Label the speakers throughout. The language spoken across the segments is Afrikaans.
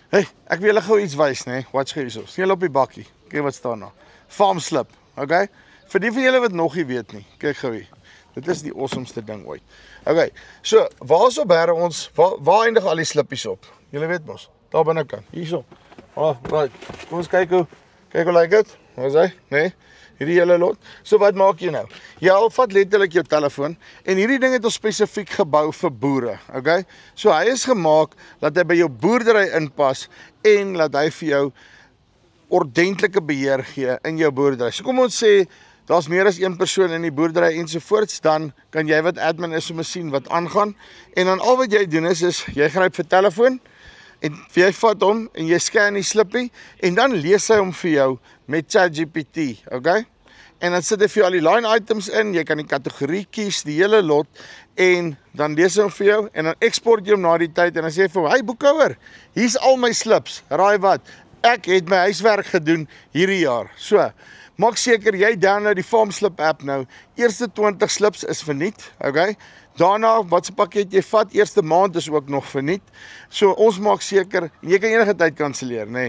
Speaker 1: Hey, ek wil julle gou iets wys, né? Watch gou hierso. Sien julle op die bakkie. Kyk wat staan daar. Farm slip, okay? Vir die van julle wat nog nie weet nie, kyk gou hier. Dit is die awesomeste ding ooit. Okay, so waar's op bære ons, waar eindig al die slippies op? Julle weet mos, daar binnekant, hierso. Right. Kom ons kyk hoe lyk dit? Wat is hy? Nee? Hierdie hele lot. So wat maak jy nou? Jy vat letterlik jou telefoon en hierdie ding het ons spesifiek gebou vir boere, okay? So hy is gemaak dat hy by jou boerdery inpas en dat hy vir jou ordentlike beheer gee in jou boerdery. So kom ons sê daar's meer as een persoon in die boerdery ensovoorts, dan kan jy wat admin is om te sien wat aangaan en dan al wat jy doen is jy gryp vir telefoon en jy vat hom en jy scan die slippie en dan lees hy hom vir jou met ChatGPT, okay? En dan sit hy vir jou al die line items in, jy kan die kategorie kies, die hele lot en dan lees hy hom vir jou en dan export jy hom na die tyd en dan sê hy vir hom, hey boekhouer, hier's al my slips, raai wat? Ek het my huiswerk gedoen hierdie jaar. So, maak seker jy download die FarmSlip app nou. Eerste 20 slips is verniet, okay? Daarna, wat se pakket jy vat, eerste maand is ook nog verniet. So ons maak seker, jy kan enige tyd kanselleer, nê.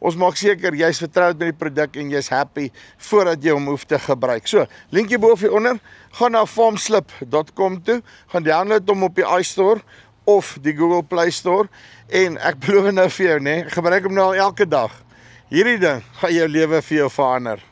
Speaker 1: Ons maak seker jy's vertroud met die produk en jy's happy voordat jy hom hoef te gebruik. So, linkie bo of hieronder, gaan na farmslip.com toe, gaan download hom op die iStore of die Google Play Store en ek beloof nou vir jou, nê, gebruik hom nou al elke dag. Hierdie ding gaan jou lewe vir jou verander.